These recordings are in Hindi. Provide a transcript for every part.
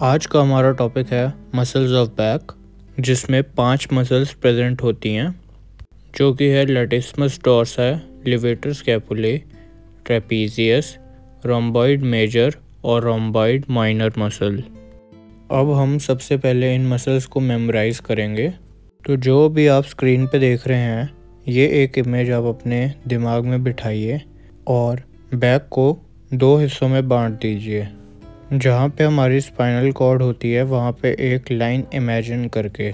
आज का हमारा टॉपिक है मसल्स ऑफ बैक, जिसमें 5 मसल्स प्रेजेंट होती हैं, जो कि है लैटिस्मस डोर्सा, लिवेटर स्कैपुले, ट्रेपीजियस, रोम्बॉइड मेजर और रोम्बॉइड माइनर मसल। अब हम सबसे पहले इन मसल्स को मेमोराइज करेंगे। तो जो भी आप स्क्रीन पे देख रहे हैं, ये एक इमेज आप अपने दिमाग में बिठाइए और बैक को 2 हिस्सों में बांट दीजिए। जहाँ पे हमारी स्पाइनल कॉर्ड होती है वहाँ पे एक लाइन इमेजिन करके।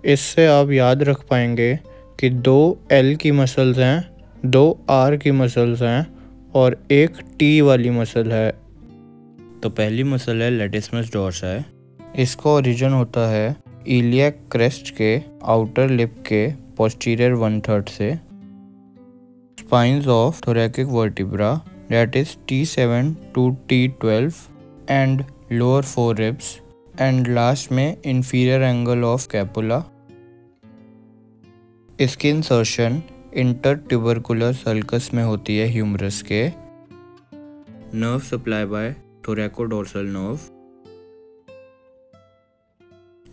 इससे आप याद रख पाएंगे कि 2 एल की मसल्स हैं, 2 आर की मसल्स हैं और एक टी वाली मसल है। तो पहली मसल है लैटिस्मस डोर्सा। इसका ओरिजिन होता है इलियक क्रेस्ट के आउटर लिप के पोस्टीरियर 1/3 से। Spines of thoracic vertebra that is T7 to T12 and lower 4 ribs and last में इंफीरियर एंगल ऑफ स्कैपुला। इसकी इंसर्शन इंटर ट्यूबरकुलर सल्कस में होती है ह्यूमरस के। Nerve supply by thoracodorsal nerve.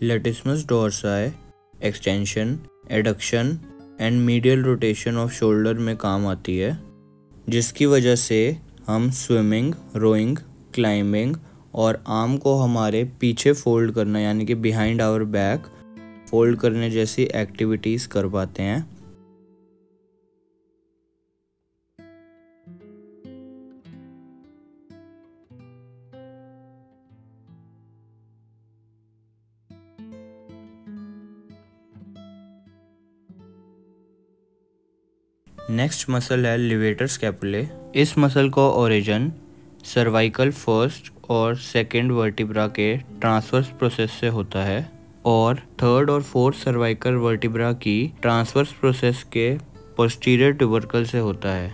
Latissimus dorsi extension, adduction and medial rotation of shoulder में काम आती है, जिसकी वजह से हम स्विमिंग, रोइंग, क्लाइंबिंग और आर्म को हमारे पीछे फोल्ड करना यानी कि बिहाइंड आवर बैक फोल्ड करने जैसी एक्टिविटीज़ कर पाते हैं। नेक्स्ट मसल है लिवेटर स्कैपुले। इस मसल का ओरिजिन सर्वाइकल फर्स्ट और सेकंड वर्टिब्रा के ट्रांसवर्स प्रोसेस से होता है और थर्ड और फोर्थ सर्वाइकल वर्टिब्रा की ट्रांसवर्स प्रोसेस के पोस्टीरियर ट्यूबरकल से होता है।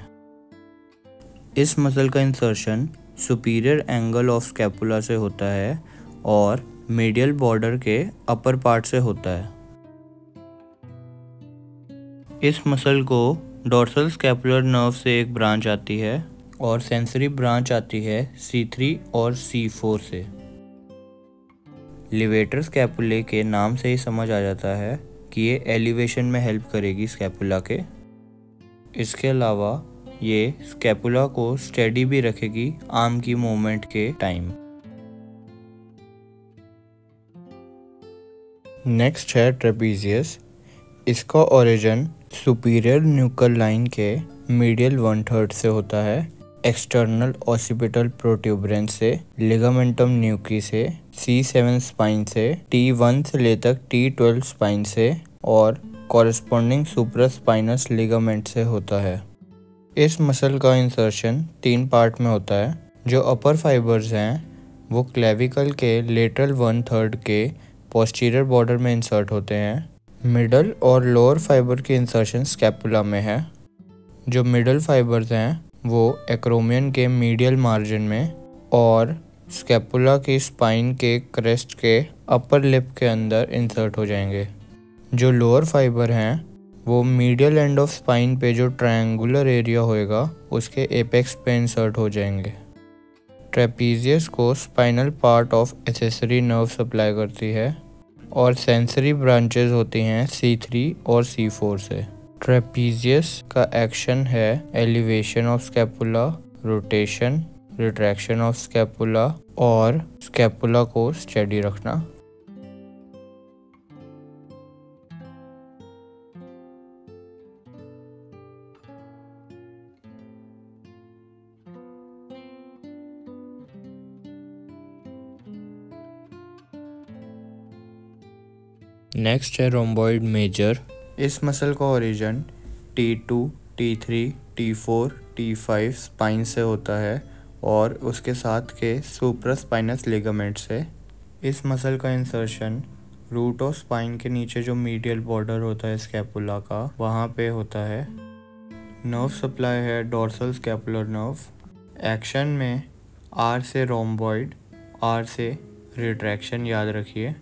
इस मसल का insertion superior angle of scapula से होता है और मीडियल बॉर्डर के अपर पार्ट से होता है। इस मसल को डोर्सल स्कैपुलर नर्व से एक ब्रांच आती है और सेंसरी ब्रांच आती है C3 और C4 से। लिवेटर स्कैपुले के नाम से ही समझ आ जाता है कि ये एलिवेशन में हेल्प करेगी स्कैपुला के। इसके अलावा ये स्कैपुला को स्टेडी भी रखेगी आर्म की मूवमेंट के टाइम। नेक्स्ट है ट्रेपीजियस। इसका ओरिजिन सुपीरियर न्यूकल लाइन के मीडियल 1/3 से होता है, एक्सटर्नल ऑसिपिटल प्रोट्यूबरेंस से, लिगामेंटम न्यूकी से, C7 स्पाइन से, T1 से ले तक T12 स्पाइन से और कॉरेस्पॉन्डिंग सुप्रास्पाइनस लिगामेंट से होता है। इस मसल का इंसर्शन 3 पार्ट में होता है। जो अपर फाइबर्स हैं वो क्लेविकल के लेटरल 1/3 के पोस्टीरियर बॉर्डर में इंसर्ट होते हैं। मिडल और लोअर फाइबर की इंसर्शन स्कैपुला में है। जो मिडल फाइबर्स हैं वो एक्रोमियन के मीडियल मार्जिन में और स्कैपुला की स्पाइन के क्रेस्ट के अपर लिप के अंदर इंसर्ट हो जाएंगे। जो लोअर फाइबर हैं वो मीडियल एंड ऑफ स्पाइन पे जो ट्रायंगुलर एरिया होएगा उसके एपेक्स पे इंसर्ट हो जाएंगे। ट्रेपीजियस को spinal part of accessory nerve supply करती है और सेंसरी ब्रांचेस होती हैं C3 और C4 से। ट्रेपीजियस का एक्शन है elevation of scapula, rotation, retraction of scapula और स्कैपुला को स्टेडी रखना। नेक्स्ट है रोम्बॉइड मेजर। इस मसल का origin T2, T3, T4, T5 spine से होता है और उसके साथ के सुप्रास्पाइनस लिगामेंट से। इस मसल का इंसर्शन रूट ऑफ स्पाइन के नीचे जो मीडियल बॉर्डर होता है स्कैपुला का वहाँ पे होता है। नर्व सप्लाई है डोर्सल स्कैपुलर नर्व। एक्शन में R से रोम्बॉइड, R से रिट्रैक्शन याद रखिए।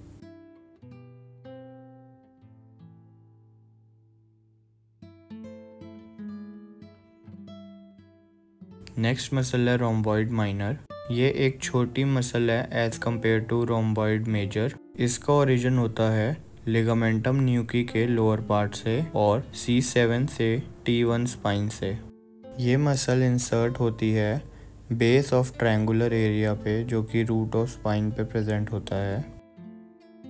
नेक्स्ट मसल है रोम्बॉइड माइनर। ये एक छोटी मसल है as compare to rhomboid major. इसका ओरिजिन होता है लिगामेंटम न्यूकी के लोअर पार्ट से और C7 से T1 स्पाइन से। ये मसल इंसर्ट होती है बेस ऑफ ट्रायंगुलर एरिया पे, जो कि रूट ऑफ स्पाइन पे प्रेजेंट होता है।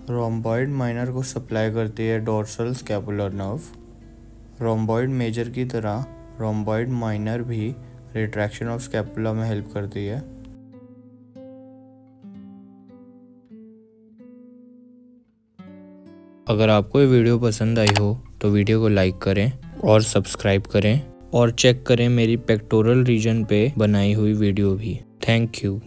रोम्बॉइड माइनर को सप्लाई करती है dorsal scapular nerve. Rhomboid major की तरह रोम्बॉइड माइनर भी रिट्रैक्शन ऑफ स्कैपुला में हेल्प करती है। अगर आपको ये वीडियो पसंद आई हो तो वीडियो को लाइक करें और सब्सक्राइब करें और चेक करें मेरी पेक्टोरल रीजन पे बनाई हुई वीडियो भी। Thank you.